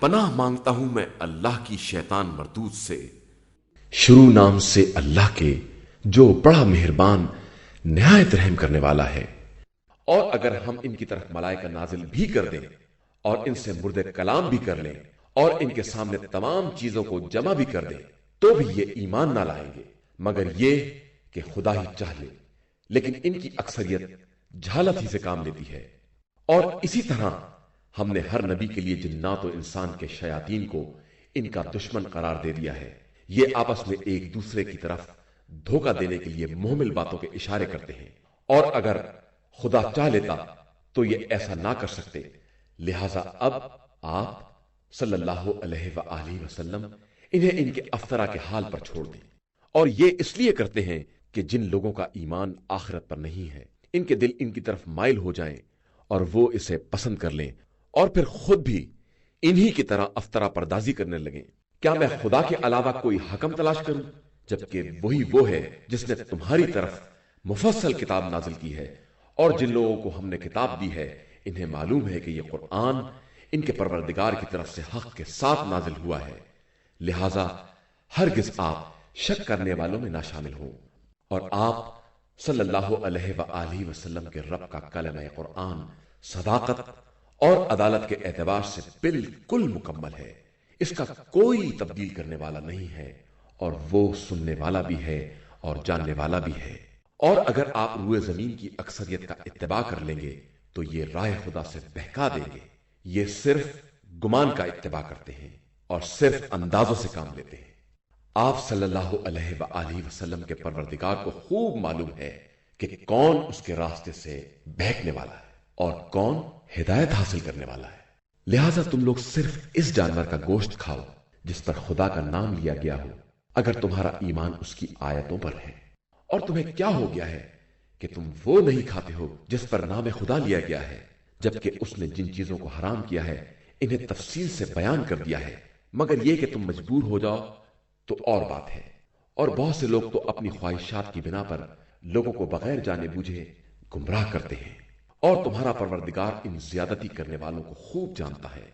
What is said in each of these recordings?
پناہ مانگتا ہوں میں اللہ کی شیطان مردود سے۔ شروع نام سے اللہ کے جو بڑا مہربان نہایت رحم کرنے والا ہے۔ اور اگر ہم ان کی طرف ملائکہ نازل بھی کر دیں اور ان سے مردے کلام بھی کر لیں اور ان کے سامنے تمام چیزوں کو جمع بھی کر دیں تو بھی یہ ایمان نہ لائیں گے مگر یہ کہ خدا ہی چاہ لے، لیکن ان کی اکثریت جہالت ہی سے کام لیتی ہے۔ اور اسی طرح ہم نے ہر نبی کے لیے جنات و انسان کے شیاطین کو ان کا دشمن قرار دے دیا ہے۔ یہ آپس میں ایک دوسرے کی طرف دھوکہ دینے کے لیے محمل باتوں کے اشارے کرتے ہیں، اور اگر خدا چاہ لیتا تو یہ ایسا نہ کر سکتے، لہذا اب آپ صلی اللہ علیہ وآلہ وسلم انہیں ان کے افطرا کے حال پر چھوڑ دیں۔ اور یہ اس لیے کرتے ہیں کہ جن لوگوں کا ایمان آخرت پر نہیں ہے ان کے دل ان کی طرف مائل ہو جائیں اور وہ اسے پسند کر لیں اور پھر خود بھی انہی کی طرح افطرا پردازی کرنے لگیں۔ کیا میں خدا کے علاوہ کوئی حکم تلاش کروں جبکہ وہی وہ ہے جس نے تمہاری طرف مفصل کتاب نازل کی ہے، اور جن لوگوں کو ہم نے کتاب دی ہے انہیں معلوم ہے کہ یہ قرآن ان کے پروردگار کی طرف سے حق کے ساتھ نازل ہوا ہے، لہذا ہرگز آپ شک کرنے والوں میں نہ شامل ہوں۔ اور آپ صلی اللہ علیہ وآلہ وسلم کے رب کا کلمہ قرآن صداقت اور عدالت کے اعتبار سے بالکل مکمل ہے، اس کا کوئی تبدیل کرنے والا نہیں ہے، اور وہ سننے والا بھی ہے اور جاننے والا بھی ہے۔ اور اگر آپ روئے زمین کی اکثریت کا اتباع کر لیں گے تو یہ راہ خدا سے بہکا دیں گے۔ یہ صرف گمان کا اتباع کرتے ہیں اور صرف اندازوں سے کام لیتے ہیں۔ آپ صلی اللہ علیہ وآلہ وسلم کے پروردگار کو خوب معلوم ہے کہ کون اس کے راستے سے بہکنے والا ہے اور کون ہدایت حاصل کرنے والا ہے، لہذا تم لوگ صرف اس جانور کا گوشت کھاؤ جس پر خدا کا نام لیا گیا ہو، اگر تمہارا ایمان اس کی آیتوں پر ہے۔ اور تمہیں کیا ہو گیا ہے کہ تم وہ نہیں کھاتے ہو جس پر نام خدا لیا گیا ہے، جبکہ اس نے جن چیزوں کو حرام کیا ہے انہیں تفصیل سے بیان کر دیا ہے، مگر یہ کہ تم مجبور ہو جاؤ تو اور بات ہے۔ اور بہت سے لوگ تو اپنی خواہشات کی بنا پر لوگوں کو بغیر جانے بوجھے گمراہ کرتے ہیں، اور تمہارا پروردگار ان زیادتی کرنے والوں کو خوب جانتا ہے۔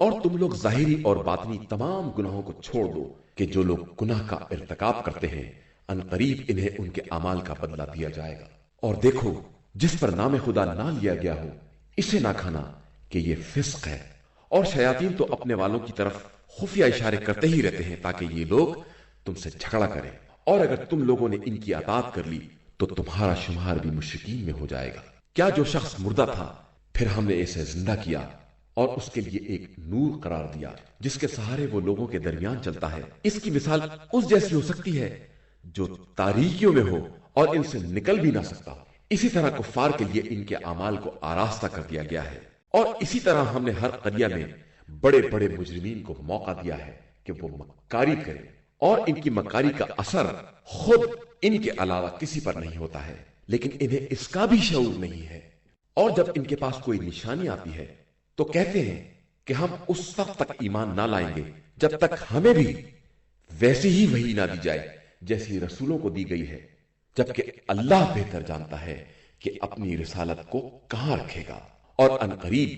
اور تم لوگ ظاہری اور باطنی تمام گناہوں کو چھوڑ دو کہ جو لوگ گناہ کا ارتکاب کرتے ہیں ان قریب انہیں ان کے اعمال کا بدلہ دیا جائے گا۔ اور دیکھو جس پر نام خدا نہ لیا گیا ہو اسے نہ کھانا کہ یہ فسق ہے۔ اور شیاطین تو اپنے والوں کی طرف خفیہ اشارے کرتے ہی رہتے ہیں تاکہ یہ لوگ تم سے جھگڑا کریں، اور اگر تم لوگوں نے ان کی اطاعت کر لی تو تمہارا شمار بھی مشرکین میں ہو جائے گا۔ کیا جو شخص مردہ تھا پھر ہم نے اسے زندہ کیا اور اس کے لیے ایک نور قرار دیا جس کے سہارے وہ لوگوں کے درمیان چلتا ہے، اس کی مثال اس جیسی ہو سکتی ہے جو تاریکیوں میں ہو اور ان سے نکل بھی نہ سکتا ہو۔ اسی طرح کفار کے لیے ان کے اعمال کو آراستہ کر دیا گیا ہے، اور اسی طرح ہم نے ہر قریہ میں بڑے بڑے مجرمین کو موقع دیا ہے کہ وہ مکاری کریں، اور ان کی مکاری کا اثر خود ان کے علاوہ کسی پر نہیں ہوتا ہے، لیکن انہیں اس کا بھی شعور نہیں ہے۔ اور جب ان کے پاس کوئی نشانی آتی ہے تو کہتے ہیں کہ ہم اس وقت تک ایمان نہ لائیں گے جب تک ہمیں بھی ویسی ہی وحی نہ دی جائے جیسی رسولوں کو دی گئی ہے، جبکہ اللہ بہتر جانتا ہے کہ اپنی رسالت کو کہاں رکھے گا۔ اور ان قریب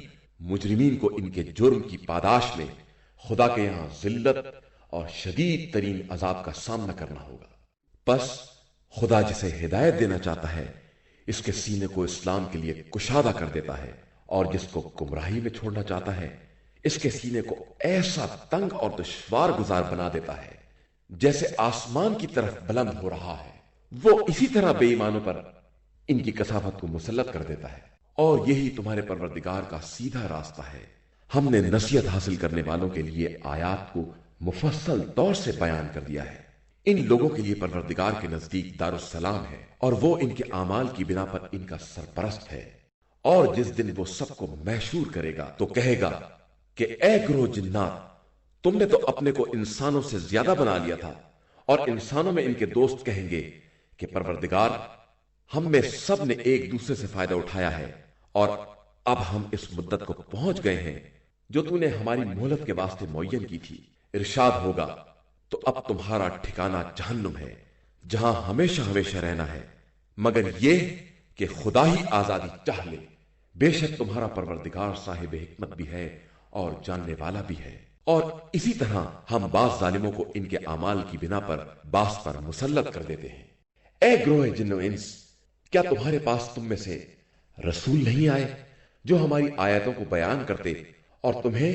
مجرمین کو ان کے جرم کی پاداش میں خدا کے یہاں ذلت اور شدید ترین عذاب کا سامنا کرنا ہوگا۔ پس خدا جسے ہدایت دینا چاہتا ہے اس کے سینے کو اسلام کے لیے کشادہ کر دیتا ہے، اور جس کو گمراہی میں چھوڑنا چاہتا ہے اس کے سینے کو ایسا تنگ اور دشوار گزار بنا دیتا ہے جیسے آسمان کی طرف بلند ہو رہا ہے۔ وہ اسی طرح بے ایمانوں پر ان کی کثافت کو مسلط کر دیتا ہے، اور یہی تمہارے پروردگار کا سیدھا راستہ ہے۔ ہم نے نصیحت حاصل کرنے والوں کے لیے آیات کو مفصل طور سے بیان کر دیا ہے۔ ان لوگوں کے لیے پروردگار کے نزدیک دارالسلام ہے، اور وہ ان کے اعمال کی بنا پر ان کا سرپرست ہے۔ اور جس دن وہ سب کو محشور کرے گا تو کہے گا کہ اے گروہ جنات، تم نے تو اپنے کو انسانوں سے زیادہ بنا لیا تھا، اور انسانوں میں ان کے دوست کہیں گے کہ پروردگار، ہم میں سب نے ایک دوسرے سے فائدہ اٹھایا ہے، اور اب ہم اس مدت کو پہنچ گئے ہیں جو تو نے ہماری مہلت کے واسطے معین کی تھی۔ ارشاد ہوگا تو اب تمہارا ٹھکانہ جہنم ہے جہاں ہمیشہ ہمیشہ رہنا ہے، مگر یہ کہ خدا ہی آزادی چاہ لے۔ بے شک تمہارا پروردگار صاحب حکمت بھی ہے اور جاننے والا بھی ہے۔ اور اسی طرح ہم بعض ظالموں کو ان کے اعمال کی بنا پر بعض پر مسلط کر دیتے ہیں۔ اے گروہ جن و انس، کیا تمہارے پاس تم میں سے رسول نہیں آئے جو ہماری آیتوں کو بیان کرتے اور تمہیں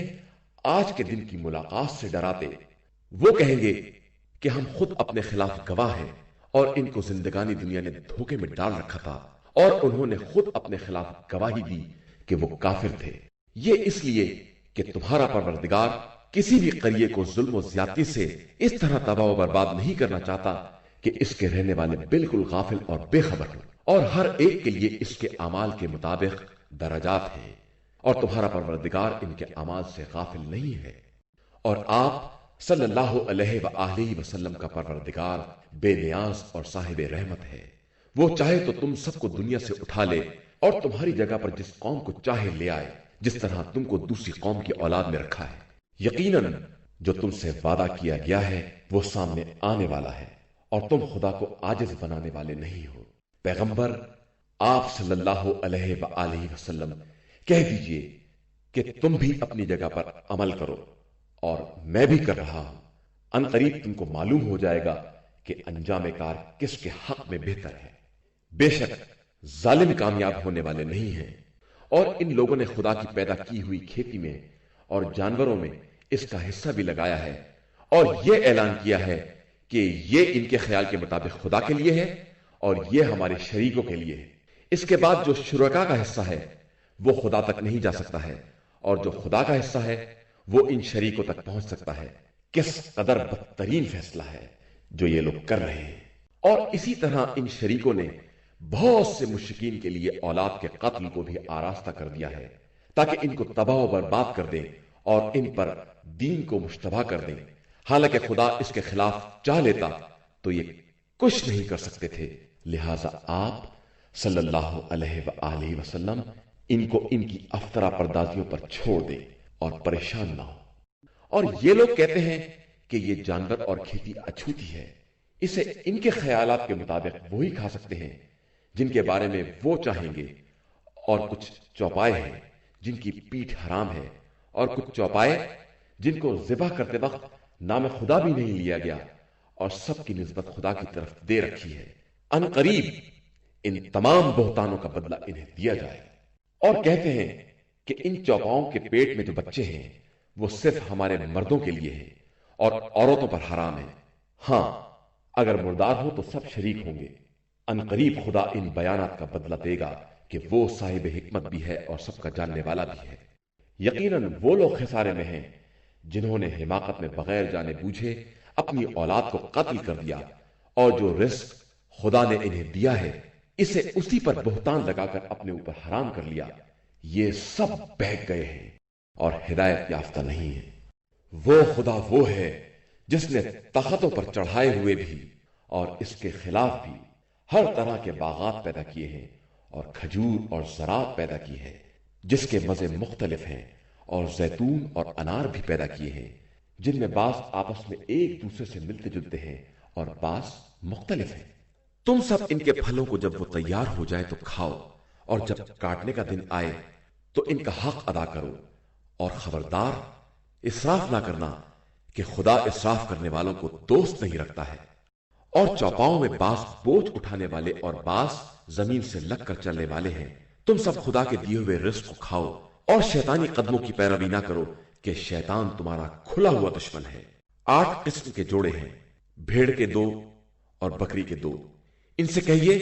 آج کے دن کی ملاقات سے ڈراتے؟ وہ کہیں گے کہ ہم خود اپنے خلاف گواہ ہیں، اور ان کو زندگانی دنیا نے دھوکے میں ڈال رکھا تھا، اور انہوں نے خود اپنے خلاف گواہی دی کہ وہ کافر تھے۔ یہ اس لیے کہ تمہارا پروردگار کسی بھی قریے کو ظلم و زیادتی سے اس طرح تباہ و برباد نہیں کرنا چاہتا کہ اس کے رہنے والے بالکل غافل اور بے خبر ہوں، اور ہر ایک کے لیے اس کے اعمال کے مطابق درجات ہیں، اور تمہارا پروردگار ان کے اعمال سے غافل نہیں ہے۔ اور آپ صلی اللہ علیہ وآلہ وسلم کا پروردگار بے نیاز اور صاحب رحمت ہے۔ وہ چاہے تو تم سب کو دنیا سے اٹھا لے اور تمہاری جگہ پر جس قوم کو چاہے لے آئے، جس طرح تم کو دوسری قوم کی اولاد میں رکھا ہے۔ یقیناً جو تم سے وعدہ کیا گیا ہے وہ سامنے آنے والا ہے، اور تم خدا کو عاجز بنانے والے نہیں ہو۔ پیغمبر آپ صلی اللہ علیہ وآلہ وسلم کہہ دیجئے کہ تم بھی اپنی جگہ پر عمل کرو اور میں بھی کر رہا ہوں۔ ان قریب تم کو معلوم ہو جائے گا کہ انجام کار کس کے حق میں بہتر ہے۔ بے شک ظالم کامیاب ہونے والے نہیں ہیں۔ اور ان لوگوں نے خدا کی پیدا کی ہوئی کھیتی میں اور جانوروں میں اس کا حصہ بھی لگایا ہے، اور یہ اعلان کیا ہے کہ یہ ان کے خیال کے مطابق خدا کے لیے ہے اور یہ ہمارے شریکوں کے لیے ہے۔ اس کے بعد جو شرکا کا حصہ ہے وہ خدا تک نہیں جا سکتا ہے، اور جو خدا کا حصہ ہے وہ ان شریکوں تک پہنچ سکتا ہے۔ کس قدر بدترین فیصلہ ہے جو یہ لوگ کر رہے ہیں۔ اور اسی طرح ان شریکوں نے بہت سے مشرکین کے لیے اولاد کے قتل کو بھی آراستہ کر دیا ہے، تاکہ ان کو تباہ و برباد کر دیں اور ان پر دین کو مشتبہ کر دیں، حالانکہ خدا اس کے خلاف چاہ لیتا تو یہ کچھ نہیں کر سکتے تھے۔ لہذا آپ صلی اللہ علیہ وآلہ وسلم ان کو ان کی افطرا پردازیوں پر چھوڑ دیں اور پریشان نہ ہو۔ اور یہ لوگ کہتے ہیں کہ یہ جانور اور کھیتی اچھوتی ہے، اسے ان کے خیالات کے مطابق وہی کھا سکتے ہیں جن کے بارے میں وہ چاہیں گے، اور کچھ چوپائے ہیں جن کی پیٹھ حرام ہے، اور کچھ چوپائے جن کو ذبح کرتے وقت نام خدا بھی نہیں لیا گیا، اور سب کی نسبت خدا کی طرف دے رکھی ہے۔ ان قریب ان تمام بہتانوں کا بدلہ انہیں دیا جائے۔ اور کہتے ہیں کہ ان چوپاؤں کے پیٹ میں جو بچے ہیں وہ صرف ہمارے مردوں کے لیے ہیں اور عورتوں پر حرام ہے۔ ہاں، اگر مردار ہو تو سب شریک ہوں گے۔ ان قریب خدا ان بیانات کا بدلہ دے گا کہ وہ صاحب حکمت بھی ہے اور سب کا جاننے والا بھی ہے۔ یقیناً وہ لوگ خسارے میں ہیں جنہوں نے حماقت میں بغیر جانے بوجھے اپنی اولاد کو قتل کر دیا، اور جو رزق خدا نے انہیں دیا ہے اسے اسی پر بہتان لگا کر اپنے اوپر حرام کر لیا۔ یہ سب بہک گئے ہیں اور ہدایت یافتہ نہیں ہے۔ وہ خدا وہ ہے جس نے تختوں پر چڑھائے ہوئے بھی اور اس کے خلاف بھی ہر طرح کے باغات پیدا کیے ہیں، اور کھجور اور زراعت پیدا کی ہے جس کے مزے مختلف ہیں، اور زیتون اور انار بھی پیدا کیے ہیں جن میں بعض آپس میں ایک دوسرے سے ملتے جلتے ہیں اور بعض مختلف ہیں۔ تم سب ان کے پھلوں کو جب وہ تیار ہو جائے تو کھاؤ، اور جب کاٹنے کا دن آئے تو ان کا حق ادا کرو، اور خبردار اسراف نہ کرنا کہ خدا اسراف کرنے والوں کو دوست نہیں رکھتا ہے۔ اور چوپاؤں میں بعض بوجھ اٹھانے والے اور بعض زمین سے لگ کر چلنے والے ہیں۔ تم سب خدا کے دیے ہوئے رزق کو کھاؤ، اور شیطانی قدموں کی پیروی نہ کرو کہ شیطان تمہارا کھلا ہوا دشمن ہے۔ 8 قسم کے جوڑے ہیں، بھیڑ کے 2 اور بکری کے 2۔ ان سے کہیے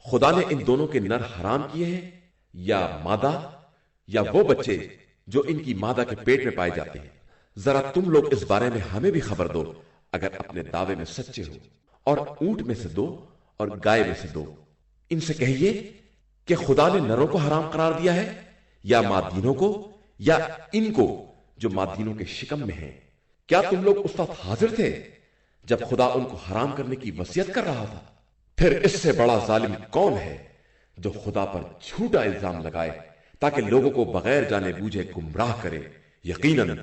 خدا نے ان دونوں کے نر حرام کیے ہیں یا مادہ، یا وہ بچے جو ان کی مادہ کے پیٹ میں پائے جاتے ہیں؟ ذرا تم لوگ اس بارے میں ہمیں بھی خبر دو اگر اپنے دعوے میں سچے ہو۔ اور اونٹ میں سے 2 اور گائے میں سے 2۔ ان سے کہیے کہ خدا نے نروں کو حرام قرار دیا ہے یا مادینوں کو، یا ان کو جو مادینوں کے شکم میں ہیں؟ کیا تم لوگ اس وقت حاضر تھے جب خدا ان کو حرام کرنے کی وصیت کر رہا تھا؟ پھر اس سے بڑا ظالم کون ہے جو خدا پر جھوٹا الزام لگائے تاکہ لوگوں کو بغیر جانے بوجھے گمراہ کرے؟ یقیناً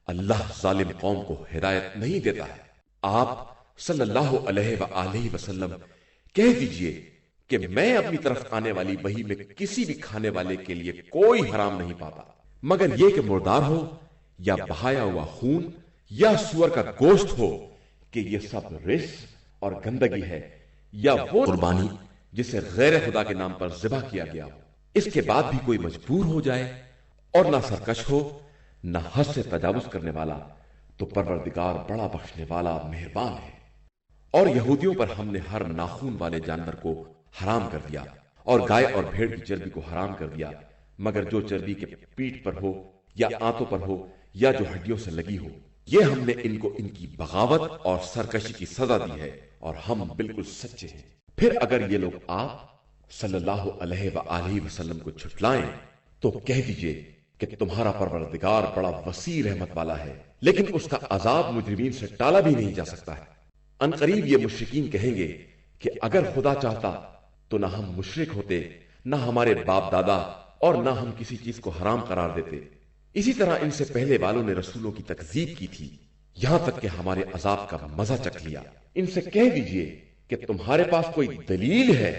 اللہ ظالم قوم کو ہدایت نہیں دیتا ہے۔ آپ صلی اللہ علیہ وآلہ وسلم کہہ دیجئے کہ میں اپنی طرف آنے والی وحی میں کسی بھی کھانے والے کے لیے کوئی حرام نہیں پاتا، مگر یہ کہ مردار ہو یا بہایا ہوا خون یا سور کا گوشت ہو کہ یہ سب رجس اور گندگی ہے، یا وہ قربانی جسے غیر خدا کے نام پر ذبح کیا گیا ہو، اس کے بعد بھی کوئی مجبور ہو جائے اور نہ سرکش ہو نہ حد سے تجاوز کرنے والا، تو پروردگار بڑا بخشنے والا مہربان ہے۔ اور یہودیوں پر ہم نے ہر ناخون والے جانور کو حرام کر دیا اور گائے اور بھیڑ کی چربی کو حرام کر دیا، مگر جو چربی کے پیٹھ پر ہو یا آنتوں پر ہو یا جو ہڈیوں سے لگی ہو، یہ ہم نے ان کو ان کی بغاوت اور سرکشی کی سزا دی ہے، اور ہم بالکل سچے ہیں۔ پھر اگر یہ لوگ آپ صلی اللہ علیہ وآلہ وسلم کو جھٹلائیں تو کہہ دیجئے کہ تمہارا پروردگار بڑا وسیع رحمت والا ہے، لیکن اس کا عذاب مجرمین سے ٹالا بھی نہیں جا سکتا ہے۔ ان قریب یہ مشرکین کہیں گے کہ اگر خدا چاہتا تو نہ ہم مشرک ہوتے، نہ ہمارے باپ دادا، اور نہ ہم کسی چیز کو حرام قرار دیتے۔ اسی طرح ان سے پہلے والوں نے رسولوں کی تکذیب کی تھی، یہاں تک کہ ہمارے عذاب کا مزہ چکھ لیا۔ ان سے کہہ دیجئے کہ تمہارے پاس کوئی دلیل ہے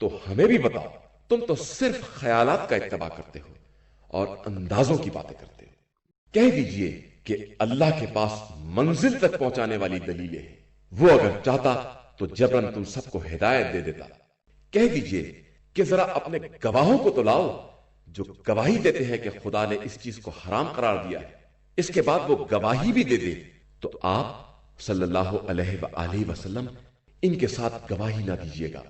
تو ہمیں بھی بتاؤ، تم تو صرف خیالات کا اتباع کرتے ہو اور اندازوں کی باتیں کرتے ہو۔ کہہ دیجئے کہ اللہ کے پاس منزل تک پہنچانے والی دلیلیں ہیں، وہ اگر چاہتا تو جبرن تم سب کو ہدایت دے دیتا۔ کہہ دیجئے کہ ذرا اپنے گواہوں کو تو لاؤ جو گواہی دیتے ہیں کہ خدا نے اس چیز کو حرام قرار دیا ہے، اس کے بعد وہ گواہی بھی دے دے تو آپ صلی اللہ علیہ وآلہ وسلم ان کے ساتھ گواہی نہ دیجیے گا،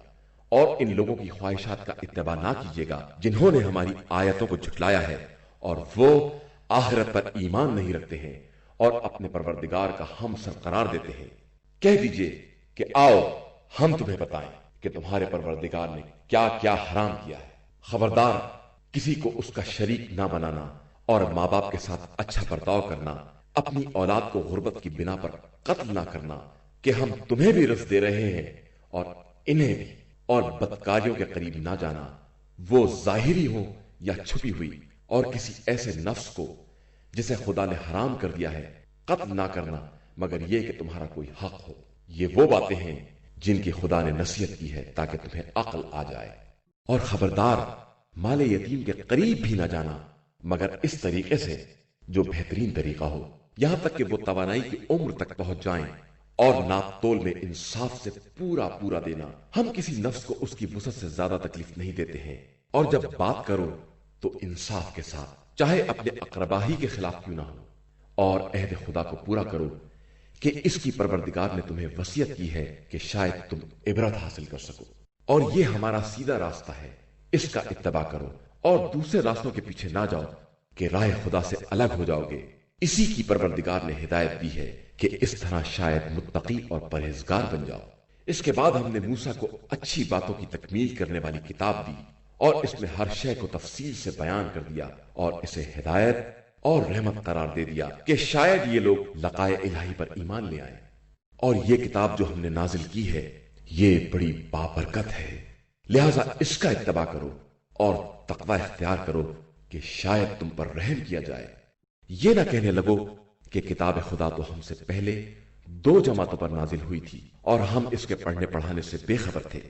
اور ان لوگوں کی خواہشات کا اتباع نہ کیجیے گا جنہوں نے ہماری آیتوں کو جھٹلایا ہے اور وہ آخرت پر ایمان نہیں رکھتے ہیں اور اپنے پروردگار کا ہم سر قرار دیتے ہیں۔ کہہ دیجئے کہ آؤ ہم تمہیں بتائیں کہ تمہارے پروردگار نے کیا کیا حرام کیا ہے۔ خبردار، کسی کو اس کا شریک نہ بنانا اور ماں باپ کے ساتھ اچھا برتاؤ کرنا، اپنی اولاد کو غربت کی بنا پر قتل نہ کرنا کہ ہم تمہیں بھی رزق دے رہے ہیں اور انہیں بھی، اور بدکاریوں کے قریب نہ جانا، وہ ظاہری ہو یا چھپی ہوئی، اور کسی ایسے نفس کو جسے خدا نے حرام کر دیا ہے قتل نہ کرنا مگر یہ کہ تمہارا کوئی حق ہو۔ یہ وہ باتیں ہیں جن کی خدا نے نصیحت کی ہے تاکہ تمہیں عقل آ جائے۔ اور خبردار، مال یتیم کے قریب بھی نہ جانا مگر اس طریقے سے جو بہترین طریقہ ہو، یہاں تک کہ وہ توانائی کی عمر تک پہنچ جائیں، اور ناپ تول میں انصاف سے پورا پورا دینا۔ ہم کسی نفس کو اس کی وسعت سے زیادہ تکلیف نہیں دیتے ہیں، اور جب بات کرو تو انصاف کے ساتھ، چاہے اپنے اقربا ہی کے خلاف کیوں نہ ہو، اور عہد خدا کو پورا کرو کہ اس کی پروردگار نے تمہیں وصیت کی ہے کہ شاید تم عبرت حاصل کر سکو، اور یہ ہمارا سیدھا راستہ ہے، اس کا اتباع کرو اور دوسرے راستوں کے پیچھے نہ جاؤ کہ راہ خدا سے الگ ہو جاؤ گے۔ اسی کی پروردگار نے ہدایت دی ہے کہ اس طرح شاید متقی اور پرہیزگار بن جاؤ۔ اس کے بعد ہم نے موسیٰ کو اچھی باتوں کی تکمیل کرنے والی کتاب دی، اور اس میں ہر شے کو تفصیل سے بیان کر دیا، اور اسے ہدایت اور رحمت قرار دے دیا کہ شاید یہ لوگ لقائے الہی پر ایمان لے آئیں۔ اور یہ کتاب جو ہم نے نازل کی ہے یہ بڑی بابرکت ہے، لہذا اس کا اتباع کرو اور تقوی اختیار کرو کہ شاید تم پر رحم کیا جائے۔ یہ نہ کہنے لگو کہ کتاب خدا تو ہم سے پہلے 2 جماعتوں پر نازل ہوئی تھی اور ہم اس کے پڑھنے پڑھانے سے بے خبر تھے،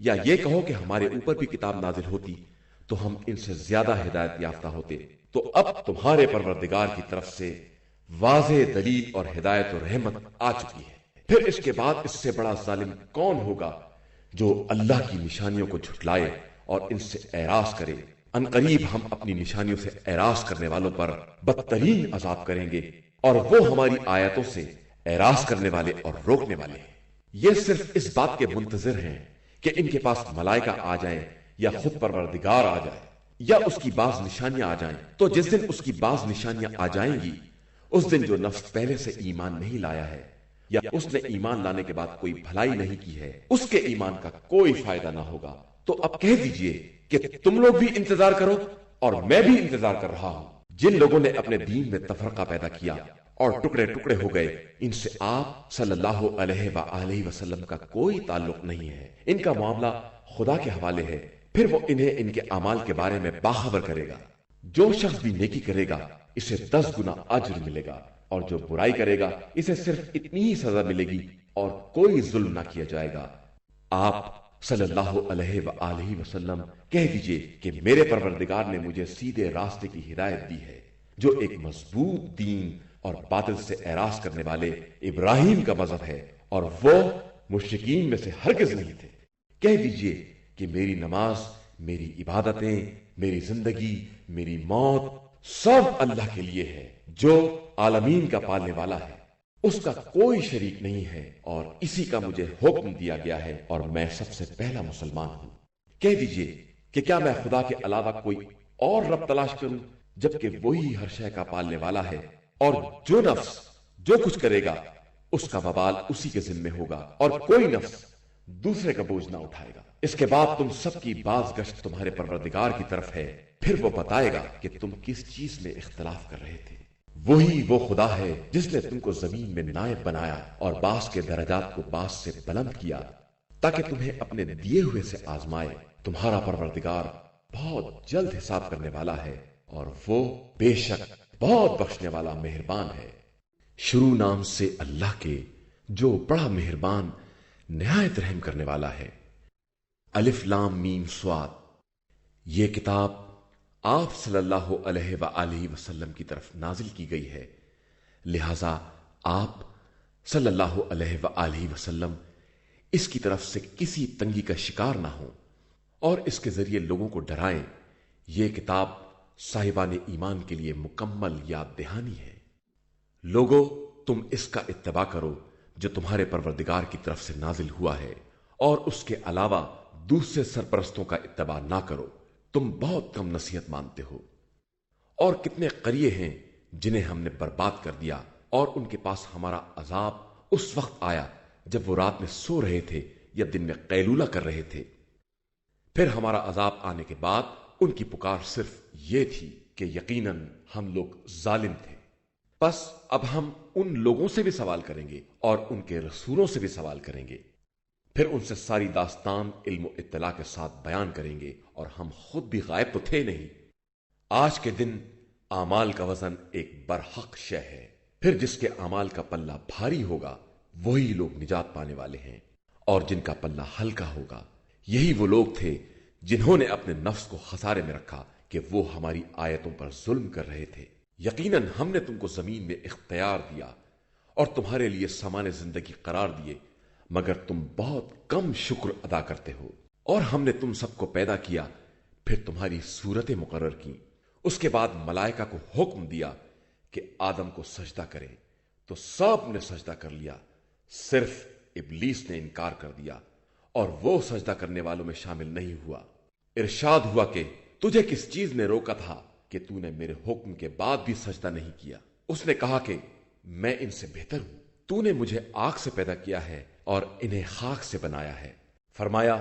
یا یہ کہو کہ ہمارے اوپر بھی کتاب نازل ہوتی تو ہم ان سے زیادہ ہدایت یافتہ ہوتے۔ تو اب تمہارے پروردگار کی طرف سے واضح دلیل اور ہدایت و رحمت آ چکی ہے، پھر اس کے بعد اس سے بڑا ظالم کون ہوگا جو اللہ کی نشانیوں کو جھٹلائے اور ان سے اعراض کرے۔ ان قریب ہم اپنی نشانیوں سے اعراض کرنے والوں پر بدترین عذاب کریں گے، اور وہ ہماری آیتوں سے اعراض کرنے والے اور روکنے والے ہیں۔ یہ صرف اس بات کے منتظر ہیں کہ ان کے پاس ملائکہ آ جائیں یا خود پروردگار آ جائے یا اس کی بعض نشانیاں آ جائیں۔ تو جس دن اس کی بعض نشانیاں آ جائیں گی، اس دن جو نفس پہلے سے ایمان نہیں لایا ہے یا اس نے ایمان لانے کے بعد کوئی بھلائی نہیں کی ہے، اس کے ایمان کا کوئی فائدہ نہ ہوگا۔ تو اب کہہ دیجئے کہ تم لوگ بھی انتظار کرو اور میں بھی انتظار کر رہا ہوں۔ جن لوگوں نے اپنے دین میں تفرقہ پیدا کیا اور ٹکڑے ٹکڑے ہو گئے، ان سے آپ صلی اللہ علیہ وآلہ وسلم کا کوئی تعلق نہیں ہے۔ ان کا معاملہ خدا کے حوالے ہے، پھر وہ انہیں ان کے اعمال کے بارے میں باخبر کرے گا۔ جو شخص بھی نیکی کرے گا اسے 10 گنا اجر ملے گا، اور جو برائی کرے گا اسے صرف اتنی ہی سزا ملے گی اور کوئی ظلم نہ کیا جائے گا۔ آپ صلی اللہ علیہ وآلہ وسلم کہہ دیجئے کہ میرے پروردگار نے مجھے سیدھے راستے کی ہدایت دی ہے، جو ایک مضبوط دین اور باطل سے اعراض کرنے والے ابراہیم کا مذہب ہے، اور وہ مشرکین میں سے ہرگز نہیں تھے۔ کہہ دیجئے کہ میری نماز، میری عبادتیں، میری زندگی، میری موت سب اللہ کے لیے ہے، جو عالمین کا پالنے والا ہے، اس کا کوئی شریک نہیں ہے، اور اسی کا مجھے حکم دیا گیا ہے، اور میں سب سے پہلا مسلمان ہوں۔ کہہ دیجئے کہ کیا میں خدا کے علاوہ کوئی اور رب تلاش کروں، جبکہ وہی ہر شے کا پالنے والا ہے، اور جو نفس جو کچھ کرے گا اس کا وبال اسی کے ذمہ ہوگا، اور کوئی نفس دوسرے کا بوجھ نہ اٹھائے گا۔ اس کے بعد تم سب کی باز گشت تمہارے پروردگار کی طرف ہے، پھر وہ بتائے گا کہ تم کس چیز میں اختلاف کر رہے تھے۔ وہی وہ خدا ہے جس نے تم کو زمین میں نائب بنایا اور بعض کے درجات کو بعض سے بلند کیا، تاکہ تمہیں اپنے دیے ہوئے سے آزمائے۔ تمہارا پروردگار بہت جلد حساب کرنے والا ہے، اور وہ بے شک بہت بخشنے والا مہربان ہے۔ شروع نام سے اللہ کے جو بڑا مہربان نہایت رحم کرنے والا ہے۔ الف لام میم صاد۔ یہ کتاب آپ صلی اللہ علیہ وآلہ وسلم کی طرف نازل کی گئی ہے، لہذا آپ صلی اللہ علیہ وآلہ وسلم اس کی طرف سے کسی تنگی کا شکار نہ ہوں، اور اس کے ذریعے لوگوں کو ڈرائیں۔ یہ کتاب صاحبان ایمان کے لیے مکمل یاد دہانی ہے۔ لوگو، تم اس کا اتباع کرو جو تمہارے پروردگار کی طرف سے نازل ہوا ہے، اور اس کے علاوہ دوسرے سرپرستوں کا اتباع نہ کرو، تم بہت کم نصیحت مانتے ہو۔ اور کتنے قریے ہیں جنہیں ہم نے برباد کر دیا، اور ان کے پاس ہمارا عذاب اس وقت آیا جب وہ رات میں سو رہے تھے یا دن میں قیلولہ کر رہے تھے۔ پھر ہمارا عذاب آنے کے بعد ان کی پکار صرف یہ تھی کہ یقیناً ہم لوگ ظالم تھے۔ بس اب ہم ان لوگوں سے بھی سوال کریں گے اور ان کے رسولوں سے بھی سوال کریں گے، پھر ان سے ساری داستان علم و اطلاع کے ساتھ بیان کریں گے، اور ہم خود بھی غائب تو تھے نہیں۔ آج کے دن اعمال کا وزن ایک برحق شے ہے، پھر جس کے اعمال کا پلہ بھاری ہوگا وہی لوگ نجات پانے والے ہیں، اور جن کا پلہ ہلکا ہوگا یہی وہ لوگ تھے جنہوں نے اپنے نفس کو خسارے میں رکھا کہ وہ ہماری آیتوں پر ظلم کر رہے تھے۔ یقیناً ہم نے تم کو زمین میں اختیار دیا اور تمہارے لیے سامان زندگی قرار دیے، مگر تم بہت کم شکر ادا کرتے ہو۔ اور ہم نے تم سب کو پیدا کیا، پھر تمہاری صورتیں مقرر کی، اس کے بعد ملائکہ کو حکم دیا کہ آدم کو سجدہ کرے، تو سب نے سجدہ کر لیا، صرف ابلیس نے انکار کر دیا، اور وہ سجدہ کرنے والوں میں شامل نہیں ہوا۔ ارشاد ہوا کہ تجھے کس چیز نے روکا تھا کہ تو نے میرے حکم کے بعد بھی سجدہ نہیں کیا؟ اس نے کہا کہ میں ان سے بہتر ہوں، تو نے مجھے آگ سے پیدا کیا ہے اور انہیں خاک سے بنایا ہے۔ فرمایا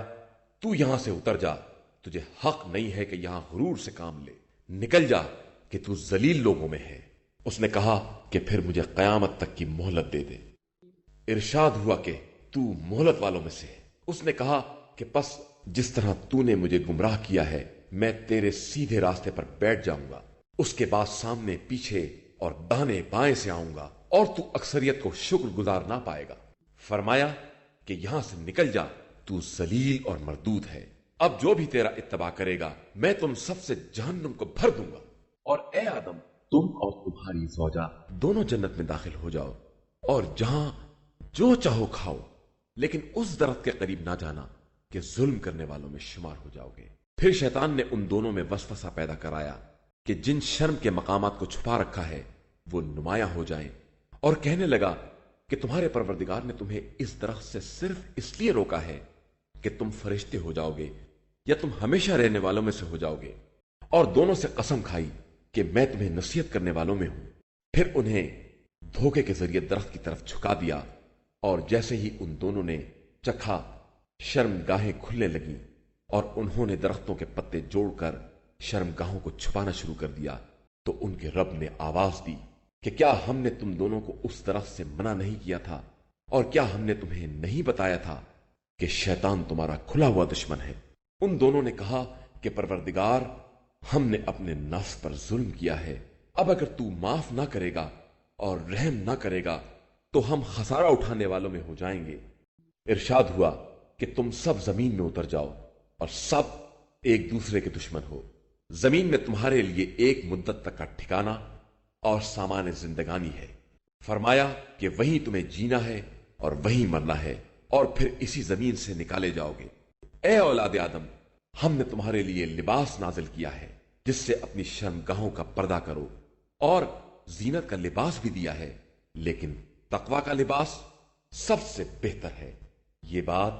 تو یہاں سے اتر جا، تجھے حق نہیں ہے کہ یہاں غرور سے کام لے، نکل جا کہ تو ذلیل لوگوں میں ہے۔ اس نے کہا کہ پھر مجھے قیامت تک کی مہلت دے دے۔ ارشاد ہوا کہ تو مہلت والوں میں سے ہے۔ اس نے کہا کہ پس جس طرح تو نے مجھے گمراہ کیا ہے میں تیرے سیدھے راستے پر بیٹھ جاؤں گا، اس کے بعد سامنے پیچھے اور دانے بائیں سے آؤں گا، اور تو اکثریت کو شکر گزار نہ پائے گا۔ فرمایا کہ یہاں سے نکل جا، تو ذلیل اور مردود ہے۔ اب جو بھی تیرا اتباع کرے گا میں تم سب سے جہنم کو بھر دوں گا، اور اے آدم تم اور تمہاری زوجہ دونوں جنت میں داخل ہو جاؤ، اور جہاں جو چاہو کھاؤ، لیکن اس درخت کے قریب نہ جانا کہ ظلم کرنے والوں میں شمار ہو جاؤ گے۔ پھر شیطان نے ان دونوں میں وسوسہ پیدا کرایا کہ جن شرم کے مقامات کو چھپا رکھا ہے وہ نمایاں ہو جائیں، اور کہنے لگا کہ تمہارے پروردگار نے تمہیں اس درخت سے صرف اس لیے روکا ہے کہ تم فرشتے ہو جاؤ گے یا تم ہمیشہ رہنے والوں میں سے ہو جاؤ گے، اور دونوں سے قسم کھائی کہ میں تمہیں نصیحت کرنے والوں میں ہوں۔ پھر انہیں دھوکے کے ذریعے درخت کی طرف جھکا دیا، اور جیسے ہی ان دونوں نے چکھا شرم گاہیں کھلنے لگیں، اور انہوں نے درختوں کے پتے جوڑ کر شرم گاہوں کو چھپانا شروع کر دیا، تو ان کے رب نے آواز دی کہ کیا ہم نے تم دونوں کو اس درخت سے منع نہیں کیا تھا، اور کیا ہم نے تمہیں نہیں بتایا تھا کہ شیطان تمہارا کھلا ہوا دشمن ہے؟ ان دونوں نے کہا کہ پروردگار ہم نے اپنے نفس پر ظلم کیا ہے، اب اگر تو معاف نہ کرے گا اور رحم نہ کرے گا تو ہم خسارہ اٹھانے والوں میں ہو جائیں گے۔ ارشاد ہوا کہ تم سب زمین میں اتر جاؤ اور سب ایک دوسرے کے دشمن ہو۔ زمین میں تمہارے لیے ایک مدت تک کا ٹھکانہ اور سامان زندگانی ہے۔ فرمایا کہ وہیں تمہیں جینا ہے اور وہیں مرنا ہے، اور پھر اسی زمین سے نکالے جاؤ گے۔ اے اولاد آدم، ہم نے تمہارے لیے لباس نازل کیا ہے جس سے اپنی شرمگاہوں کا پردہ کرو، اور زینت کا لباس بھی دیا ہے، لیکن تقوی کا لباس سب سے بہتر ہے۔ یہ بات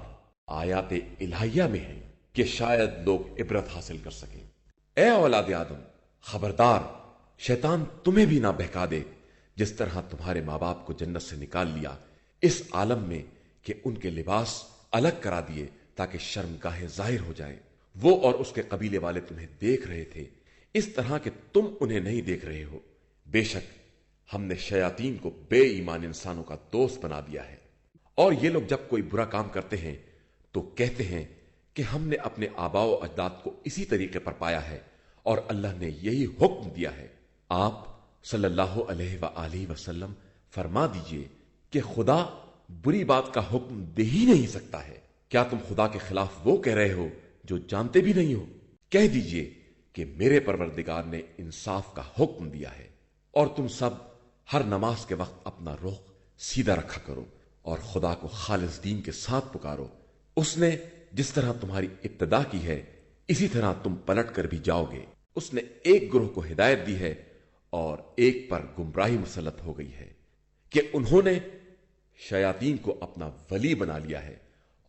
آیات الہیہ میں ہے کہ شاید لوگ عبرت حاصل کر سکیں۔ اے اولاد آدم، خبردار شیطان تمہیں بھی نہ بہکا دے جس طرح تمہارے ماں باپ کو جنت سے نکال لیا اس عالم میں کہ ان کے لباس الگ کرا دیے تاکہ شرمگاہیں ظاہر ہو جائیں۔ وہ اور اس کے قبیلے والے تمہیں دیکھ رہے تھے اس طرح کہ تم انہیں نہیں دیکھ رہے ہو۔ بے شک ہم نے شیاطین کو بے ایمان انسانوں کا دوست بنا دیا ہے، اور یہ لوگ جب کوئی برا کام کرتے ہیں تو کہتے ہیں کہ ہم نے اپنے آباء و اجداد کو اسی طریقے پر پایا ہے اور اللہ نے یہی حکم دیا ہے۔ آپ صلی اللہ علیہ وآلہ وسلم فرما دیجئے کہ خدا بری بات کا حکم دے ہی نہیں سکتا ہے۔ کیا تم خدا کے خلاف وہ کہہ رہے ہو جو جانتے بھی نہیں ہو؟ کہہ دیجئے کہ میرے پروردگار نے انصاف کا حکم دیا ہے، اور تم سب ہر نماز کے وقت اپنا رخ سیدھا رکھا کرو اور خدا کو خالص دین کے ساتھ پکارو۔ اس نے جس طرح تمہاری ابتدا کی ہے اسی طرح تم پلٹ کر بھی جاؤ گے۔ اس نے ایک گروہ کو ہدایت دی ہے اور ایک پر گمراہی مسلط ہو گئی ہے کہ انہوں نے شیاطین کو اپنا ولی بنا لیا ہے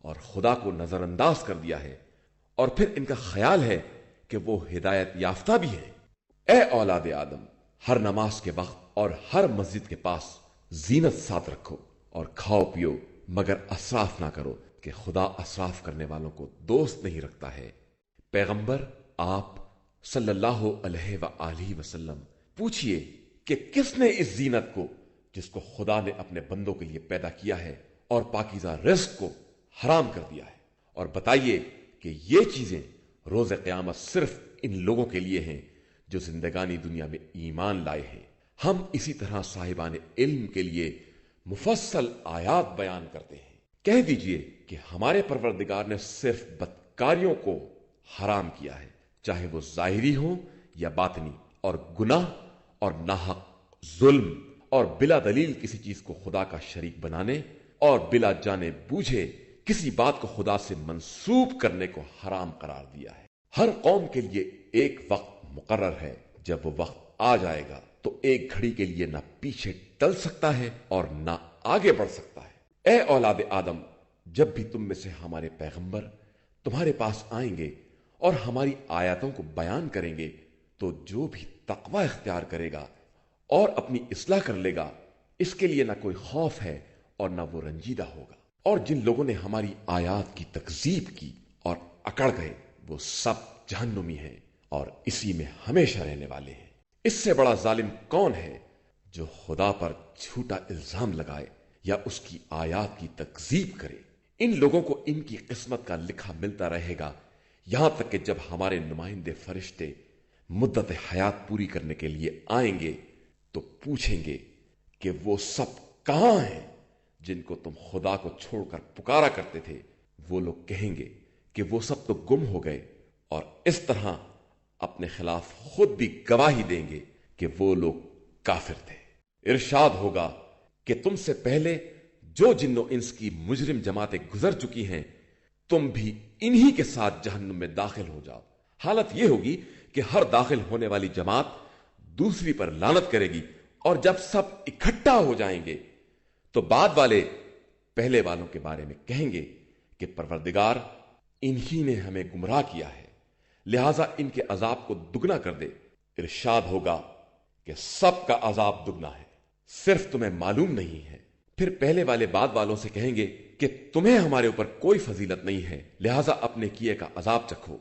اور خدا کو نظر انداز کر دیا ہے، اور پھر ان کا خیال ہے کہ وہ ہدایت یافتہ بھی ہے۔ اے اولاد آدم، ہر نماز کے وقت اور ہر مسجد کے پاس زینت ساتھ رکھو اور کھاؤ پیو، مگر اسراف نہ کرو کہ خدا اسراف کرنے والوں کو دوست نہیں رکھتا ہے۔ پیغمبر آپ صلی اللہ علیہ وآلہ وسلم پوچھئے کہ کس نے اس زینت کو جس کو خدا نے اپنے بندوں کے لیے پیدا کیا ہے اور پاکیزہ رزق کو حرام کر دیا ہے، اور بتائیے کہ یہ چیزیں روز قیامت صرف ان لوگوں کے لیے ہیں جو زندگانی دنیا میں ایمان لائے ہیں۔ ہم اسی طرح صاحبان علم کے لیے مفصل آیات بیان کرتے ہیں۔ کہہ دیجئے کہ ہمارے پروردگار نے صرف بدکاریوں کو حرام کیا ہے، چاہے وہ ظاہری ہوں یا باطنی، اور گناہ اور ناحق ظلم اور بلا دلیل کسی چیز کو خدا کا شریک بنانے اور بلا جانے بوجھے کسی بات کو خدا سے منسوب کرنے کو حرام قرار دیا ہے۔ ہر قوم کے لیے ایک وقت مقرر ہے، جب وہ وقت آ جائے گا تو ایک گھڑی کے لیے نہ پیچھے ٹل سکتا ہے اور نہ آگے بڑھ سکتا ہے۔ اے اولاد آدم، جب بھی تم میں سے ہمارے پیغمبر تمہارے پاس آئیں گے اور ہماری آیاتوں کو بیان کریں گے تو جو بھی تقوی اختیار کرے گا اور اپنی اصلاح کر لے گا اس کے لیے نہ کوئی خوف ہے اور نہ وہ رنجیدہ ہوگا، اور جن لوگوں نے ہماری آیات کی تکذیب کی اور اکڑ گئے وہ سب جہنمی ہیں اور اسی میں ہمیشہ رہنے والے ہیں۔ اس سے بڑا ظالم کون ہے جو خدا پر جھوٹا الزام لگائے یا اس کی آیات کی تکذیب کرے؟ ان لوگوں کو ان کی قسمت کا لکھا ملتا رہے گا یہاں تک کہ جب ہمارے نمائندے فرشتے مدت حیات پوری کرنے کے لیے آئیں گے تو پوچھیں گے کہ وہ سب کہاں ہیں جن کو تم خدا کو چھوڑ کر پکارا کرتے تھے؟ وہ لوگ کہیں گے کہ وہ سب تو گم ہو گئے، اور اس طرح اپنے خلاف خود بھی گواہی دیں گے کہ وہ لوگ کافر تھے۔ ارشاد ہوگا کہ تم سے پہلے جو جن و انس کی مجرم جماعتیں گزر چکی ہیں تم بھی انہی کے ساتھ جہنم میں داخل ہو جاؤ۔ حالت یہ ہوگی کہ ہر داخل ہونے والی جماعت دوسری پر لعنت کرے گی، اور جب سب اکٹھا ہو جائیں گے تو بعد والے پہلے والوں کے بارے میں کہیں گے کہ پروردگار انہی نے ہمیں گمراہ کیا ہے، لہذا ان کے عذاب کو دگنا کر دے۔ ارشاد ہوگا کہ سب کا عذاب دگنا ہے، صرف تمہیں معلوم نہیں ہے۔ پھر پہلے والے بعد والوں سے کہیں گے کہ تمہیں ہمارے اوپر کوئی فضیلت نہیں ہے، لہذا اپنے کیے کا عذاب چکھو۔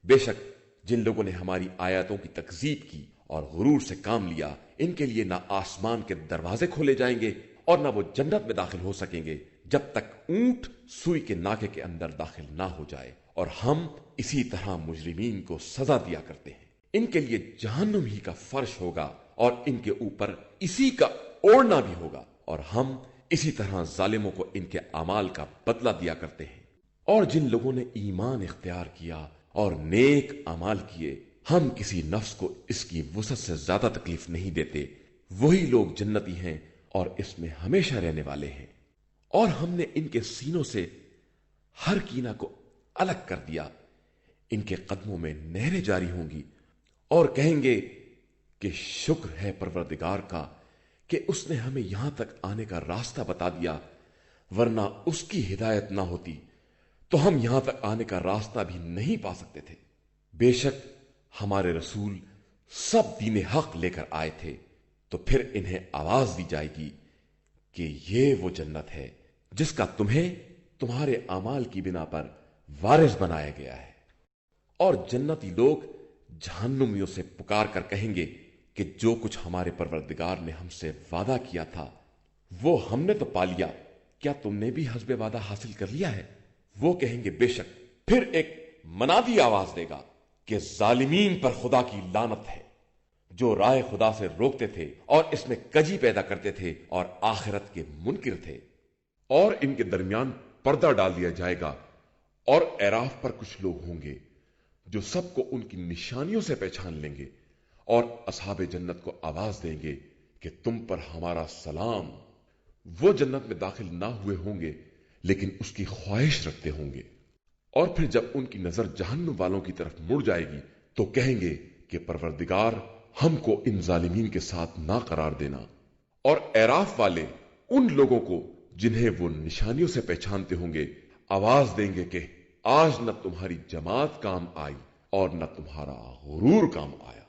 بے شک جن لوگوں نے ہماری آیاتوں کی تکذیب کی اور غرور سے کام لیا ان کے لیے نہ آسمان کے دروازے کھولے جائیں گے اور نہ وہ جنت میں داخل ہو سکیں گے جب تک اونٹ سوئی کے ناکے کے اندر داخل نہ ہو جائے، اور ہم اسی طرح مجرمین کو سزا دیا کرتے ہیں۔ ان کے لیے جہنم ہی کا فرش ہوگا اور ان کے اوپر اسی کا اوڑھنا بھی ہوگا، اور ہم اسی طرح ظالموں کو ان کے اعمال کا بدلہ دیا کرتے ہیں۔ اور جن لوگوں نے ایمان اختیار کیا اور نیک اعمال کیے، ہم کسی نفس کو اس کی وسعت سے زیادہ تکلیف نہیں دیتے وہی لوگ جنتی ہیں اور اس میں ہمیشہ رہنے والے ہیں۔ اور ہم نے ان کے سینوں سے ہر کینہ کو الگ کر دیا، ان کے قدموں میں نہریں جاری ہوں گی اور کہیں گے کہ شکر ہے پروردگار کا کہ اس نے ہمیں یہاں تک آنے کا راستہ بتا دیا، ورنہ اس کی ہدایت نہ ہوتی تو ہم یہاں تک آنے کا راستہ بھی نہیں پا سکتے تھے۔ بے شک ہمارے رسول سب دین حق لے کر آئے تھے، تو پھر انہیں آواز دی جائے گی کہ یہ وہ جنت ہے جس کا تمہیں تمہارے اعمال کی بنا پر وارث بنایا گیا ہے۔ اور جنتی لوگ جہنمیوں سے پکار کر کہیں گے کہ جو کچھ ہمارے پروردگار نے ہم سے وعدہ کیا تھا وہ ہم نے تو پا لیا، کیا تم نے بھی حسب وعدہ حاصل کر لیا ہے؟ وہ کہیں گے بے شک۔ پھر ایک منادی آواز دے گا کہ ظالمین پر خدا کی لعنت ہے، جو رائے خدا سے روکتے تھے اور اس میں کجی پیدا کرتے تھے اور آخرت کے منکر تھے۔ اور ان کے درمیان پردہ ڈال دیا جائے گا، اور اعراف پر کچھ لوگ ہوں گے جو سب کو ان کی نشانیوں سے پہچان لیں گے، اور اصحاب جنت کو آواز دیں گے کہ تم پر ہمارا سلام۔ وہ جنت میں داخل نہ ہوئے ہوں گے لیکن اس کی خواہش رکھتے ہوں گے، اور پھر جب ان کی نظر جہنم والوں کی طرف مڑ جائے گی تو کہیں گے کہ پروردگار ہم کو ان ظالمین کے ساتھ نہ قرار دینا۔ اور اعراف والے ان لوگوں کو جنہیں وہ نشانیوں سے پہچانتے ہوں گے آواز دیں گے کہ آج نہ تمہاری جماعت کام آئی اور نہ تمہارا غرور کام آیا۔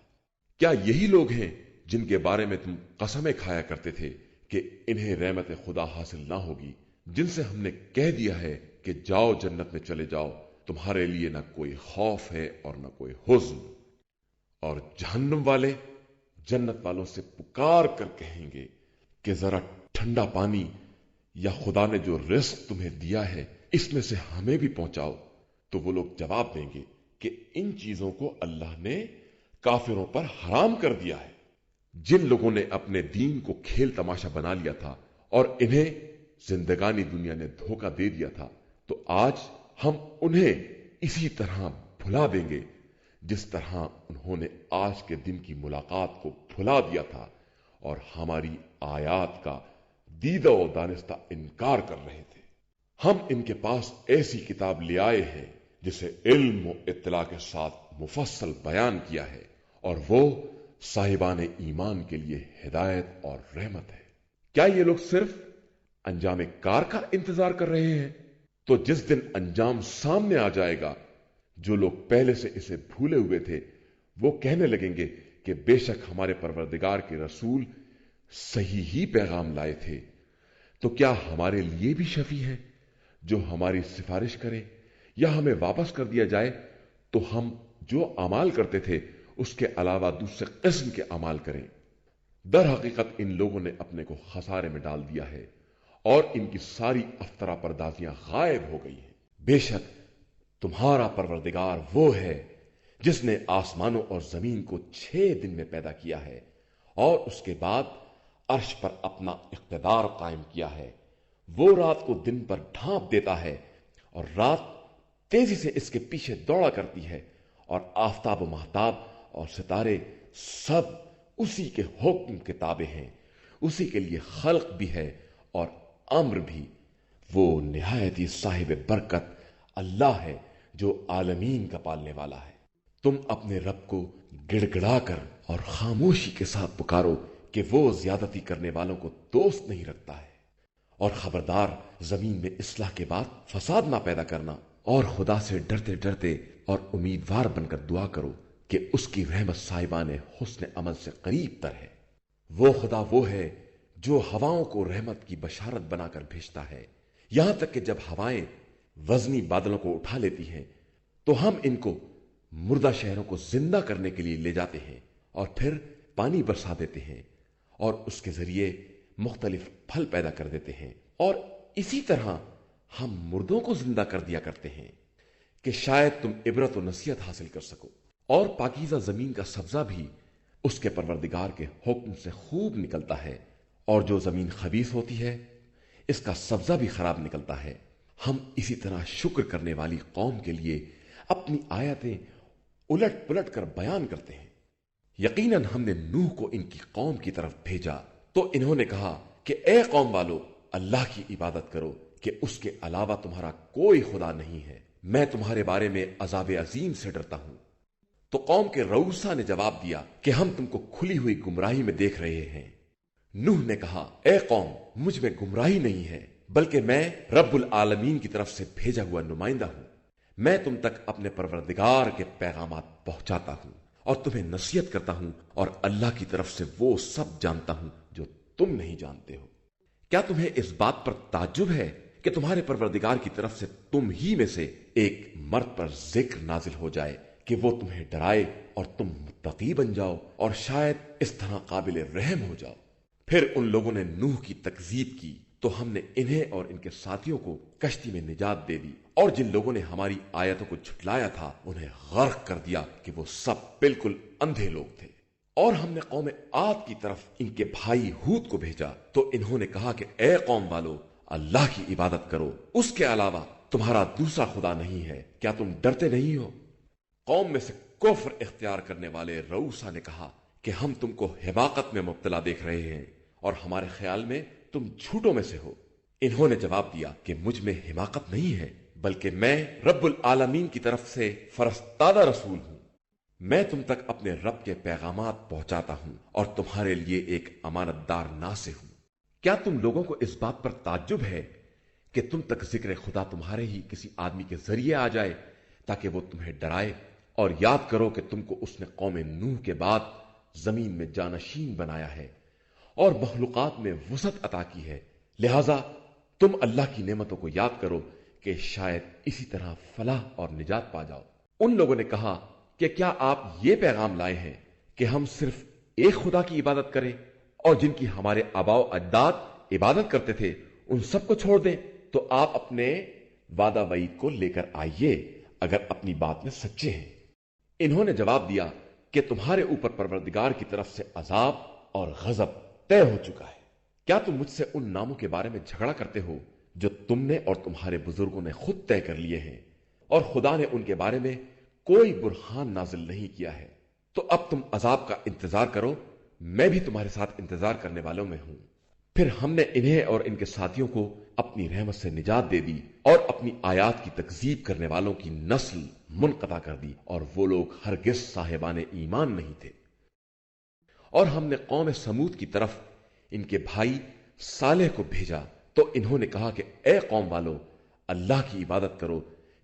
کیا یہی لوگ ہیں جن کے بارے میں تم قسمیں کھایا کرتے تھے کہ انہیں رحمت خدا حاصل نہ ہوگی، جن سے ہم نے کہہ دیا ہے کہ جاؤ جنت میں چلے جاؤ، تمہارے لیے نہ کوئی خوف ہے اور نہ کوئی حزن۔ اور جہنم والے جنت والوں سے پکار کر کہیں گے کہ ذرا ٹھنڈا پانی یا خدا نے جو رزق تمہیں دیا ہے اس میں سے ہمیں بھی پہنچاؤ۔ تو وہ لوگ جواب دیں گے کہ ان چیزوں کو اللہ نے کافروں پر حرام کر دیا ہے۔ جن لوگوں نے اپنے دین کو کھیل تماشا بنا لیا تھا اور انہیں زندگانی دنیا نے دھوکہ دے دیا تھا، تو آج ہم انہیں اسی طرح بھلا دیں گے جس طرح انہوں نے آج کے دن کی ملاقات کو بھلا دیا تھا اور ہماری آیات کا دیدہ و دانستہ انکار کر رہے تھے۔ ہم ان کے پاس ایسی کتاب لے آئے ہیں جسے علم و اطلاع کے ساتھ مفصل بیان کیا ہے، اور وہ صاحبان ایمان کے لیے ہدایت اور رحمت ہے۔ کیا یہ لوگ صرف انجام کار کا انتظار کر رہے ہیں؟ تو جس دن انجام سامنے آ جائے گا، جو لوگ پہلے سے اسے بھولے ہوئے تھے وہ کہنے لگیں گے کہ بے شک ہمارے پروردگار کے رسول صحیح ہی پیغام لائے تھے، تو کیا ہمارے لیے بھی شفیع ہیں جو ہماری سفارش کریں، یا ہمیں واپس کر دیا جائے تو ہم جو اعمال کرتے تھے اس کے علاوہ دوسرے قسم کے اعمال کریں۔ در حقیقت ان لوگوں نے اپنے کو خسارے میں ڈال دیا ہے اور ان کی ساری افطرا پردازیاں غائب ہو گئی ہیں۔ بے شک تمہارا پروردگار وہ ہے جس نے آسمانوں اور زمین کو 6 دن میں پیدا کیا ہے اور اس کے بعد عرش پر اپنا اقتدار قائم کیا ہے۔ وہ رات کو دن پر ڈھانپ دیتا ہے اور رات تیزی سے اس کے پیچھے دوڑا کرتی ہے، اور آفتاب و مہتاب اور ستارے سب اسی کے حکم کے تابع ہیں۔ اسی کے لیے خلق بھی ہے اور امر بھی۔ وہ نہایت ہی صاحب برکت اللہ ہے جو عالمین کا پالنے والا ہے۔ تم اپنے رب کو گڑ گڑا کر اور خاموشی کے ساتھ پکارو کہ وہ زیادتی کرنے والوں کو دوست نہیں رکھتا ہے، اور خبردار زمین میں اصلاح کے بعد فساد نہ پیدا کرنا، اور خدا سے ڈرتے ڈرتے اور امیدوار بن کر دعا کرو کہ اس کی رحمت صاحبان حسن عمل سے قریب تر ہے۔ وہ خدا وہ ہے جو ہواؤں کو رحمت کی بشارت بنا کر بھیجتا ہے، یہاں تک کہ جب ہوائیں وزنی بادلوں کو اٹھا لیتی ہیں تو ہم ان کو مردہ شہروں کو زندہ کرنے کے لیے لے جاتے ہیں اور پھر پانی برسا دیتے ہیں اور اس کے ذریعے مختلف پھل پیدا کر دیتے ہیں، اور اسی طرح ہم مردوں کو زندہ کر دیا کرتے ہیں کہ شاید تم عبرت و نصیحت حاصل کر سکو۔ اور پاکیزہ زمین کا سبزہ بھی اس کے پروردگار کے حکم سے خوب نکلتا ہے، اور جو زمین خبیث ہوتی ہے اس کا سبزہ بھی خراب نکلتا ہے۔ ہم اسی طرح شکر کرنے والی قوم کے لیے اپنی آیتیں الٹ پلٹ کر بیان کرتے ہیں۔ یقیناً ہم نے نوح کو ان کی قوم کی طرف بھیجا تو انہوں نے کہا کہ اے قوم والو، اللہ کی عبادت کرو کہ اس کے علاوہ تمہارا کوئی خدا نہیں ہے، میں تمہارے بارے میں عذاب عظیم سے ڈرتا ہوں۔ تو قوم کے رؤسا نے جواب دیا کہ ہم تم کو کھلی ہوئی گمراہی میں دیکھ رہے ہیں۔ نوح نے کہا اے قوم، مجھ میں گمراہی نہیں ہے، بلکہ میں رب العالمین کی طرف سے بھیجا ہوا نمائندہ ہوں۔ میں تم تک اپنے پروردگار کے پیغامات پہنچاتا ہوں اور تمہیں نصیحت کرتا ہوں، اور اللہ کی طرف سے وہ سب جانتا ہوں جو تم نہیں جانتے ہو۔ کیا تمہیں اس بات پر تعجب ہے کہ تمہارے پروردگار کی طرف سے تم ہی میں سے ایک مرد پر ذکر نازل ہو جائے کہ وہ تمہیں ڈرائے اور تم متقی بن جاؤ اور شاید اس طرح قابل رحم ہو جاؤ؟ پھر ان لوگوں نے نوح کی تکذیب کی تو ہم نے انہیں اور ان کے ساتھیوں کو کشتی میں نجات دے دی، اور جن لوگوں نے ہماری آیتوں کو جھٹلایا تھا انہیں غرق کر دیا کہ وہ سب بالکل اندھے لوگ تھے۔ اور ہم نے قوم عاد کی طرف ان کے بھائی ہود کو بھیجا تو انہوں نے کہا کہ اے قوم والو، اللہ کی عبادت کرو، اس کے علاوہ تمہارا دوسرا خدا نہیں ہے، کیا تم ڈرتے نہیں ہو؟ قوم میں سے کفر اختیار کرنے والے رؤسا نے کہا کہ ہم تم کو حماقت میں مبتلا دیکھ رہے ہیں اور ہمارے خیال میں تم جھوٹوں میں سے ہو۔ انہوں نے جواب دیا کہ مجھ میں حماقت نہیں ہے، بلکہ میں رب العالمین کی طرف سے فرستادہ رسول ہوں۔ میں تم تک اپنے رب کے پیغامات پہنچاتا ہوں اور تمہارے لیے ایک امانت دار ناصح ہوں۔ کیا تم لوگوں کو اس بات پر تعجب ہے کہ تم تک ذکر خدا تمہارے ہی کسی آدمی کے ذریعے آ جائے تاکہ وہ تمہیں ڈرائے؟ اور یاد کرو کہ تم کو اس نے قوم نوح کے بعد زمین میں جانشین بنایا ہے اور مخلوقات میں وسعت عطا کی ہے، لہذا تم اللہ کی نعمتوں کو یاد کرو کہ شاید اسی طرح فلاح اور نجات پا جاؤ۔ ان لوگوں نے کہا کہ کیا آپ یہ پیغام لائے ہیں کہ ہم صرف ایک خدا کی عبادت کریں اور جن کی ہمارے آباء و اجداد عبادت کرتے تھے ان سب کو چھوڑ دیں؟ تو آپ اپنے وعدہ وعید کو لے کر آئیے اگر اپنی بات میں سچے ہیں۔ انہوں نے جواب دیا کہ تمہارے اوپر پروردگار کی طرف سے عذاب اور غضب طے ہو چکا ہے۔ کیا تم مجھ سے ان ناموں کے بارے میں جھگڑا کرتے ہو جو تم نے اور تمہارے بزرگوں نے خود طے کر لیے ہیں، اور خدا نے ان کے بارے میں کوئی برہان نازل نہیں کیا ہے؟ تو اب تم عذاب کا انتظار کرو، میں بھی تمہارے ساتھ انتظار کرنے والوں میں ہوں۔ پھر ہم نے انہیں اور ان کے ساتھیوں کو اپنی رحمت سے نجات دے دی اور اپنی آیات کی تکذیب کرنے والوں کی نسل منقطع کر دی، اور وہ لوگ ہرگز صاحبان ایمان نہیں تھے۔ اور ہم نے قوم سمود کی طرف ان کے بھائی صالح کو بھیجا تو انہوں نے کہا کہ اے قوم والو، اللہ کی عبادت کرو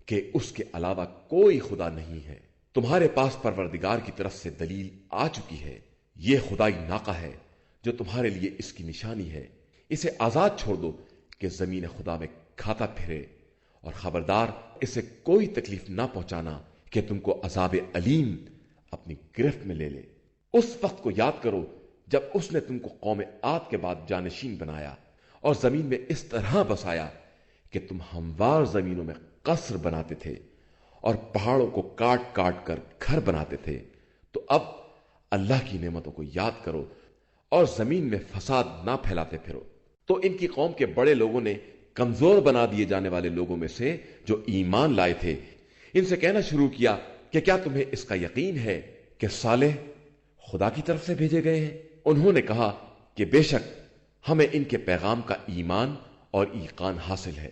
کہ اس کے علاوہ کوئی خدا نہیں ہے۔ تمہارے پاس پروردگار کی طرف سے دلیل آ چکی ہے، یہ خدائی ناقہ ہے جو تمہارے لیے اس کی نشانی ہے، اسے آزاد چھوڑ دو کہ زمین خدا میں کھاتا پھرے، اور خبردار اسے کوئی تکلیف نہ پہنچانا کہ تم کو عذاب علیم اپنی گرفت میں لے لے۔ اس وقت کو یاد کرو جب اس نے تم کو قوم عاد کے بعد جانشین بنایا اور زمین میں اس طرح بسایا کہ تم ہموار زمینوں میں قصر بناتے تھے اور پہاڑوں کو کاٹ کاٹ کر گھر بناتے تھے۔ تو اب اللہ کی نعمتوں کو یاد کرو اور زمین میں فساد نہ پھیلاتے پھرو۔ تو ان کی قوم کے بڑے لوگوں نے کمزور بنا دیے جانے والے لوگوں میں سے جو ایمان لائے تھے ان سے کہنا شروع کیا کہ کیا تمہیں اس کا یقین ہے کہ صالح خدا کی طرف سے بھیجے گئے ہیں؟ انہوں نے کہا کہ بے شک ہمیں ان کے پیغام کا ایمان اور ایقان حاصل ہے۔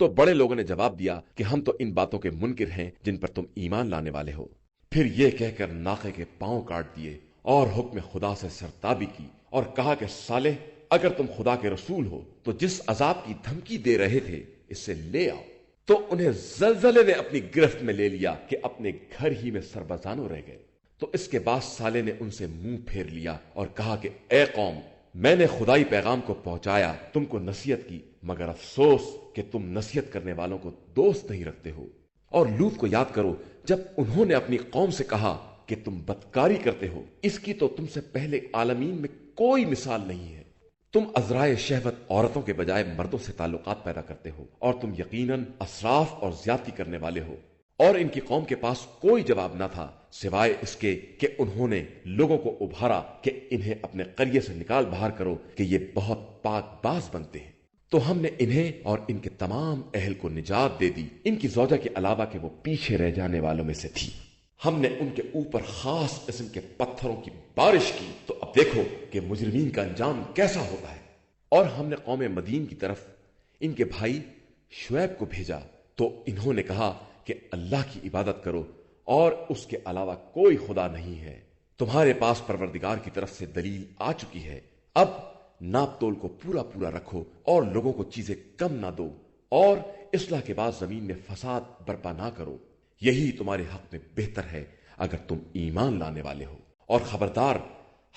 تو بڑے لوگوں نے جواب دیا کہ ہم تو ان باتوں کے منکر ہیں جن پر تم ایمان لانے والے ہو۔ پھر یہ کہہ کر ناقے کے پاؤں کاٹ دیے اور حکم خدا سے سرتابی کی اور کہا کہ صالح، اگر تم خدا کے رسول ہو تو جس عذاب کی دھمکی دے رہے تھے اسے لے آؤ۔ تو انہیں زلزلے نے اپنی گرفت میں لے لیا کہ اپنے گھر ہی میں سربزانوں رہ گئے۔ تو اس کے بعد صالح نے ان سے منہ پھیر لیا اور کہا کہ اے قوم، میں نے خدائی پیغام کو پہنچایا، تم کو نصیحت کی، مگر افسوس کہ تم نصیحت کرنے والوں کو دوست نہیں رکھتے ہو۔ اور لوط کو یاد کرو جب انہوں نے اپنی قوم سے کہا کہ تم بدکاری کرتے ہو، اس کی تو تم سے پہلے عالمین میں کوئی مثال نہیں ہے۔ تم عذرائے شہوت عورتوں کے بجائے مردوں سے تعلقات پیدا کرتے ہو، اور تم یقیناً اسراف اور زیادتی کرنے والے ہو۔ اور ان کی قوم کے پاس کوئی جواب نہ تھا سوائے اس کے کہ انہوں نے لوگوں کو ابھارا کہ انہیں اپنے قریے سے نکال باہر کرو کہ یہ بہت پاک باز بنتے ہیں۔ تو ہم نے انہیں اور ان کے تمام اہل کو نجات دے دی، ان کی زوجہ کے علاوہ کہ وہ پیچھے رہ جانے والوں میں سے تھی۔ ہم نے ان کے اوپر خاص قسم کے پتھروں کی بارش کی، تو اب دیکھو کہ مجرمین کا انجام کیسا ہوتا ہے۔ اور ہم نے قوم مدین کی طرف ان کے بھائی شعیب کو بھیجا، تو انہوں نے کہا کہ اللہ کی عبادت کرو اور اس کے علاوہ کوئی خدا نہیں ہے۔ تمہارے پاس پروردگار کی طرف سے دلیل آ چکی ہے، اب ناپ تول کو پورا پورا رکھو اور لوگوں کو چیزیں کم نہ دو، اور اصلاح کے بعد زمین میں فساد برپا نہ کرو، یہی تمہارے حق میں بہتر ہے اگر تم ایمان لانے والے ہو۔ اور خبردار،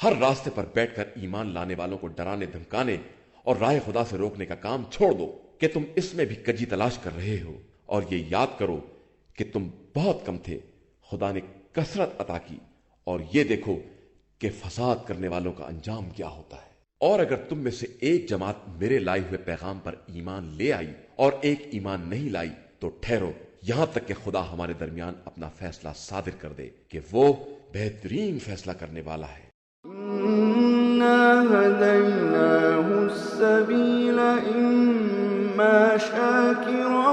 ہر راستے پر بیٹھ کر ایمان لانے والوں کو ڈرانے دھمکانے اور راہ خدا سے روکنے کا کام چھوڑ دو کہ تم اس میں بھی کجی تلاش کر رہے ہو، اور یہ یاد کرو کہ تم بہت کم تھے، خدا نے کثرت عطا کی، اور یہ دیکھو کہ فساد کرنے والوں کا انجام کیا ہوتا ہے۔ اور اگر تم میں سے ایک جماعت میرے لائے ہوئے پیغام پر ایمان لے آئی اور ایک ایمان نہیں لائی، تو ٹھہرو یہاں تک کہ خدا ہمارے درمیان اپنا فیصلہ صادر کر دے کہ وہ بہترین فیصلہ کرنے والا ہے۔ إِنَّا هَدَيْنَاهُ السَّبِيلَ إِمَّا شَاكِرًا